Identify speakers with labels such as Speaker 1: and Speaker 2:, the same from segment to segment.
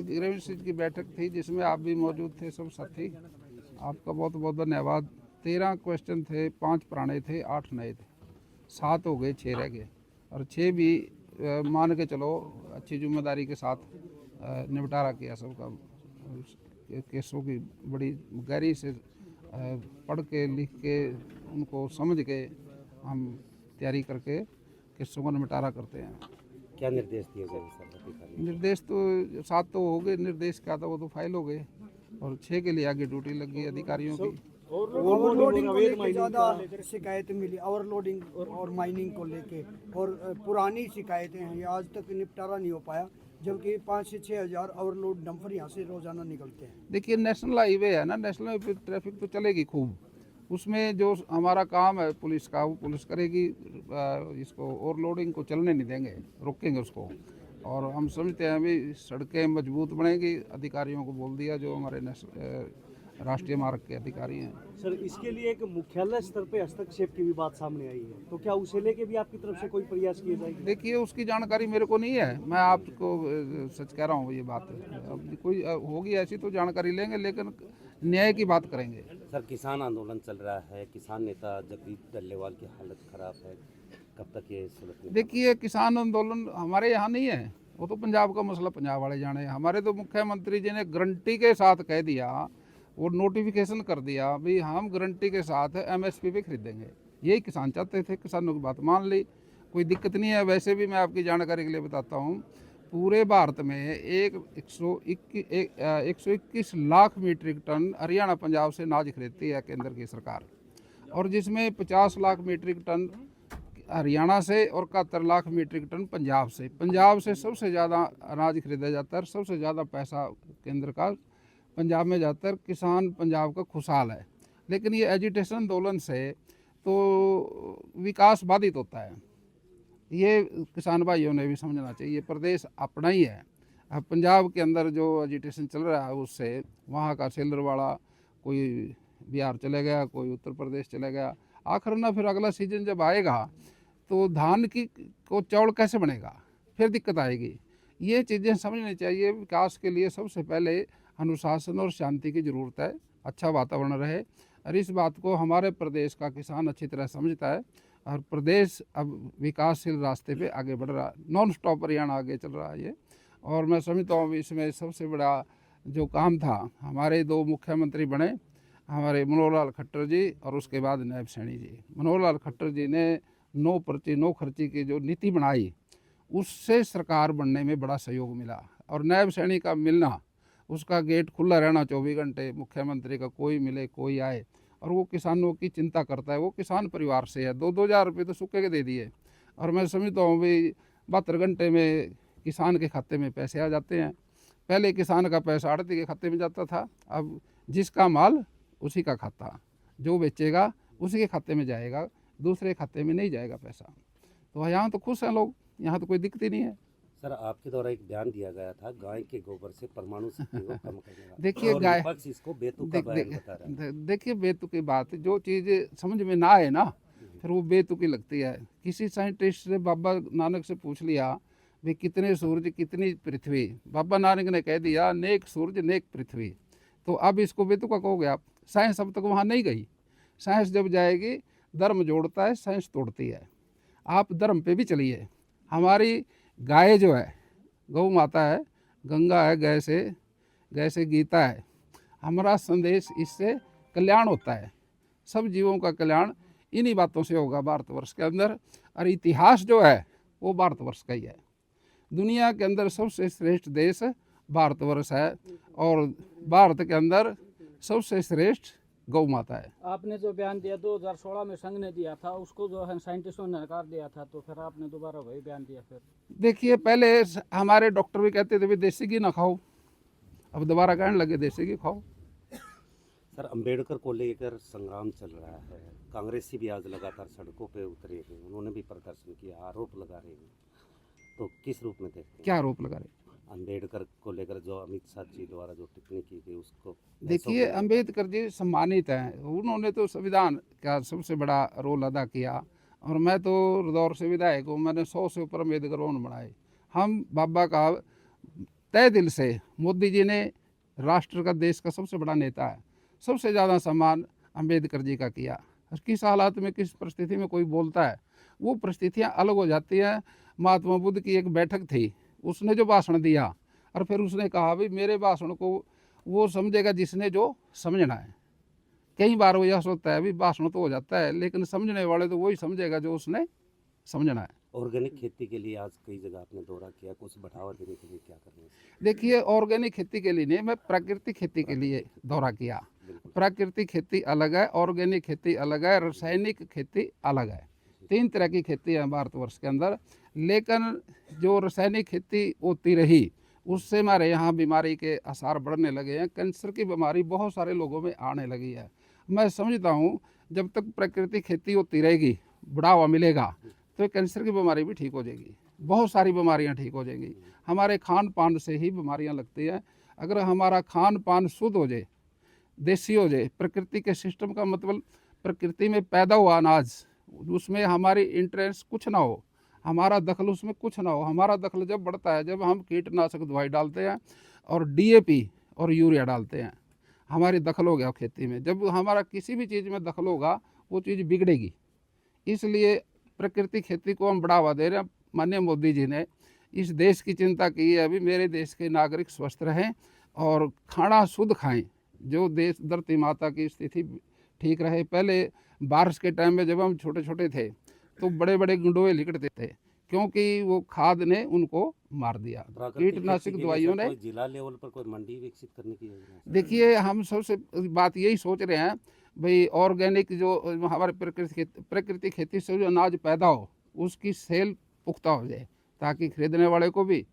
Speaker 1: Grievances की बैठक थी जिसमें आप भी मौजूद थे, सब साथी, आपका बहुत बहुत धन्यवाद। 13 क्वेश्चन थे, 5 पुराने थे, 8 नए थे, 7 हो गए, 6 रह गए और 6 भी मान के चलो अच्छी जिम्मेदारी के साथ निपटारा किया सबका। केसों की बड़ी गहरी से पढ़ के लिख के उनको समझ के हम तैयारी करके केसों का निपटारा करते हैं।
Speaker 2: क्या निर्देश दिए गए सर अधिकारी?
Speaker 1: निर्देश तो 7 तो हो गए, निर्देश क्या था वो तो फाइल हो गए और 6 के लिए आगे ड्यूटी लग गई अधिकारियों की।
Speaker 3: ओवरलोडिंग को लेके ज़्यादा शिकायतें मिली, ओवरलोडिंग और माइनिंग को लेके, और पुरानी शिकायतें हैं, ये आज तक निपटारा नहीं हो पाया, जबकि 5 से 6 हज़ार ओवरलोड डंपर यहाँ से रोजाना निकलते हैं।
Speaker 1: देखिए नेशनल हाईवे है ना, नेशनल हाईवे पे ट्रैफिक तो चलेगी खूब, उसमें जो हमारा काम है पुलिस का वो पुलिस करेगी, इसको ओवरलोडिंग को चलने नहीं देंगे, रोकेंगे उसको। और हम समझते हैं अभी सड़कें मजबूत बनेगी, अधिकारियों को बोल दिया जो हमारे राष्ट्रीय मार्ग के अधिकारी हैं।
Speaker 4: सर इसके लिए एक मुख्यालय स्तर पे हस्तक्षेप की भी बात सामने आई है, तो क्या उसे लेके भी आपकी तरफ से कोई प्रयास किए जाएंगे?
Speaker 1: देखिए उसकी जानकारी मेरे को नहीं है, मैं आपको सच कह रहा हूँ ये बात। अब कोई होगी ऐसी तो जानकारी लेंगे, लेकिन न्याय की बात करेंगे।
Speaker 2: सर किसान आंदोलन चल रहा है, किसान नेता जगदीप डल्लेवाल की हालत खराब है, कब तक ये सुलझेगा?
Speaker 1: देखिए किसान आंदोलन हमारे यहाँ नहीं है, वो तो पंजाब का मसला पंजाब वाले जाने। हमारे तो मुख्यमंत्री जी ने गारंटी के साथ कह दिया, वो नोटिफिकेशन कर दिया भाई हम गारंटी के साथ MSP पे खरीदेंगे। यही किसान चाहते थे, किसानों की बात मान ली, कोई दिक्कत नहीं है। वैसे भी मैं आपकी जानकारी के लिए बताता हूँ, पूरे भारत में 121 लाख मीट्रिक टन हरियाणा पंजाब से अनाज खरीदती है केंद्र की सरकार, और जिसमें 50 लाख मीट्रिक टन हरियाणा से और 71 लाख मीट्रिक टन पंजाब से। पंजाब से सबसे ज़्यादा अनाज खरीदा जाता है, सबसे ज़्यादा पैसा केंद्र का पंजाब में जाता है। किसान पंजाब का खुशहाल है, लेकिन ये एजिटेशन आंदोलन से तो विकास बाधित होता है, ये किसान भाइयों ने भी समझना चाहिए। प्रदेश अपना ही है, अब पंजाब के अंदर जो एजिटेशन चल रहा है उससे वहाँ का सेलर वाला कोई बिहार चले गया, कोई उत्तर प्रदेश चले गया। आखिर ना फिर अगला सीजन जब आएगा तो धान की को चावल कैसे बनेगा, फिर दिक्कत आएगी। ये चीज़ें समझनी चाहिए। विकास के लिए सबसे पहले अनुशासन और शांति की ज़रूरत है, अच्छा वातावरण रहे, और इस बात को हमारे प्रदेश का किसान अच्छी तरह समझता है। और प्रदेश अब विकासशील रास्ते पे आगे बढ़ रहा है, नॉन स्टॉप हरियाणा आगे चल रहा है ये। और मैं समझता हूँ इसमें सबसे बड़ा जो काम था, हमारे 2 मुख्यमंत्री बने, हमारे मनोहर लाल खट्टर जी और उसके बाद नायब सैनी जी। मनोहर लाल खट्टर जी ने 9 पर्ची 9 खर्ची की जो नीति बनाई, उससे सरकार बनने में बड़ा सहयोग मिला। और नायब सैनी का मिलना, उसका गेट खुला रहना 24 घंटे, मुख्यमंत्री का कोई मिले कोई आए, और वो किसानों की चिंता करता है। वो किसान परिवार से है, 2-2 हज़ार रुपये तो सूखे के दे दिए। और मैं समझता हूँ भाई 72 घंटे में किसान के खाते में पैसे आ जाते हैं। पहले किसान का पैसा आड़ती के खाते में जाता था, अब जिसका माल उसी का खाता, जो बेचेगा उसी के खाते में जाएगा, दूसरे खाते में नहीं जाएगा पैसा। तो यहाँ तो खुश हैं लोग, यहाँ तो कोई दिक्कत ही नहीं है।
Speaker 2: सर आपके द्वारा एक बयान दिया गया था गाय के गोबर से परमाणु शक्ति को कम करने का।
Speaker 1: देखिए गाय,
Speaker 2: इसको बेतुका बयान बता रहा है।
Speaker 1: देखिए बेतुकी बात, जो चीज़ समझ में ना आए ना फिर वो बेतुकी लगती है। किसी साइंटिस्ट से बाबा नानक से पूछ लिया भाई कितने सूरज कितनी पृथ्वी, बाबा नानक ने कह दिया नेक सूरज नेक पृथ्वी। तो अब इसको बेतुका कहोगे आप? साइंस अब तक वहाँ नहीं गई। साइंस जब जाएगी, धर्म जोड़ता है, साइंस तोड़ती है। आप धर्म पे भी चलिए। हमारी गाय जो है, गौ माता है, गंगा है, गै से गीता है। हमारा संदेश इससे कल्याण होता है, सब जीवों का कल्याण इन्हीं बातों से होगा भारतवर्ष के अंदर। और इतिहास जो है वो भारतवर्ष का ही है। दुनिया के अंदर सबसे श्रेष्ठ देश भारतवर्ष है, और भारत के अंदर सबसे श्रेष्ठ गौ माता है।
Speaker 5: आपने जो बयान दिया 2016 में संघ ने दिया था, उसको जो है साइंटिस्टों ने नकार दिया था, तो फिर आपने दोबारा वही बयान दिया। फिर
Speaker 1: देखिए पहले हमारे डॉक्टर भी कहते थे भी देसी घी ना खाओ, अब दोबारा कहने लगे देसी घी खाओ।
Speaker 2: सर अंबेडकर को लेकर संग्राम चल रहा है, कांग्रेसी भी आज लगातार सड़कों पे उतरे हैं, उन्होंने भी प्रदर्शन किया, आरोप लगा रहे हैं, तो किस रूप में देखते हैं?
Speaker 1: क्या आरोप लगा रहे?
Speaker 2: अंबेडकर को लेकर जो अमित शाह जी द्वारा जो टिप्पणी की गई उसको।
Speaker 1: देखिए अंबेडकर जी सम्मानित हैं, उन्होंने तो संविधान का सबसे बड़ा रोल अदा किया। और मैं तो इंदौर से विधायक हूँ, मैंने 100 से ऊपर अम्बेडकर भवन बनाए। हम बाबा का तय दिल से मोदी जी ने राष्ट्र का, देश का सबसे बड़ा नेता है, सबसे ज़्यादा सम्मान अंबेडकर जी का किया। और किस हालात में, किस परिस्थिति में कोई बोलता है, वो परिस्थितियाँ अलग हो जाती हैं। महात्मा बुद्ध की एक बैठक थी, उसने जो भाषण दिया और फिर उसने कहा भाई मेरे भाषण को वो समझेगा जिसने जो समझना है। कई बार वो यह सोचता है भी भाषण तो हो जाता है, लेकिन समझने वाले तो वही समझेगा जो उसने समझना है।
Speaker 2: ऑर्गेनिक खेती के लिए आज कई जगह आपने दौरा किया, कुछ बढ़ावा देने के लिए क्या करना है?
Speaker 1: देखिए, ऑर्गेनिक खेती के लिए नहीं, मैं प्राकृतिक खेती के लिए दौरा किया। प्राकृतिक खेती अलग है, ऑर्गेनिक खेती अलग है, रासायनिक खेती अलग है। 3 तरह की खेती है भारतवर्ष के अंदर। लेकिन जो रासायनिक खेती होती रही उससे हमारे यहाँ बीमारी के आसार बढ़ने लगे हैं। कैंसर की बीमारी बहुत सारे लोगों में आने लगी है। मैं समझता हूँ जब तक प्राकृतिक खेती होती रहेगी, बढ़ावा मिलेगा, तो कैंसर की बीमारी भी ठीक हो जाएगी, बहुत सारी बीमारियां ठीक हो जाएंगी। हमारे खान पान से ही बीमारियां लगती हैं। अगर हमारा खान पान शुद्ध हो जाए, देसी हो जाए, प्रकृति के सिस्टम का मतलब प्रकृति में पैदा हुआ अनाज, उसमें हमारी इंटरेस्ट कुछ ना हो, हमारा दखल उसमें कुछ ना हो। हमारा दखल जब बढ़ता है जब हम कीटनाशक दवाई डालते हैं और डीएपी और यूरिया डालते हैं, हमारी दखल हो गया खेती में। जब हमारा किसी भी चीज़ में दखल होगा वो चीज़ बिगड़ेगी। इसलिए प्राकृतिक खेती को हम बढ़ावा दे रहे हैं। माननीय मोदी जी ने इस देश की चिंता की है, अभी मेरे देश के नागरिक स्वस्थ रहें और खाना शुद्ध खाएं, जो देश धरती माता की स्थिति ठीक रहे। पहले बारिश के टाइम में जब हम छोटे छोटे थे तो बड़े बड़े गंडोए निकलते थे, क्योंकि वो खाद ने उनको मार दिया, कीटनाशक दवाइयों ने।
Speaker 2: जिला लेवल पर कोई मंडी विकसित करने की योजना है?
Speaker 1: देखिए, हम सबसे बात यही सोच रहे हैं भाई ऑर्गेनिक जो हमारे प्राकृतिक खेती से जो अनाज पैदा हो उसकी सेल पुख्ता हो जाए, ताकि खरीदने वाले को भी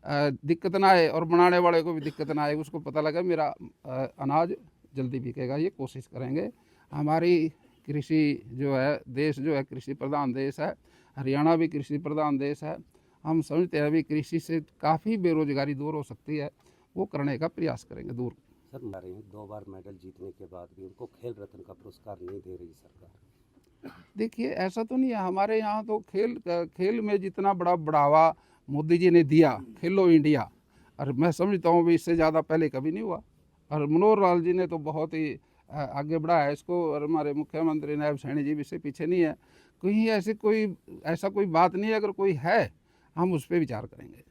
Speaker 1: दिक्कत ना आए और बनाने वाले को भी दिक्कत ना आए। उसको पता लगे मेरा अनाज जल्दी बिकेगा। ये कोशिश करेंगे। हमारी कृषि जो है, देश जो है कृषि प्रधान देश है, हरियाणा भी कृषि प्रधान देश है। हम समझते हैं अभी कृषि से काफ़ी बेरोजगारी दूर हो सकती है, वो करने का प्रयास करेंगे दूर।
Speaker 2: सर, 2 बार मेडल जीतने के बाद भी उनको खेल रत्न का पुरस्कार नहीं दे रही सरकार।
Speaker 1: देखिए, ऐसा तो नहीं है। हमारे यहाँ तो खेल में जितना बड़ा बढ़ावा मोदी जी ने दिया, खेलो इंडिया, और मैं समझता हूँ भी इससे ज़्यादा पहले कभी नहीं हुआ। और मनोहर लाल जी ने तो बहुत ही आगे बढ़ाया इसको, और हमारे मुख्यमंत्री नायब सैनी जी भी इससे पीछे नहीं है। कहीं ऐसा कोई बात नहीं है। अगर कोई है हम उस पर विचार करेंगे।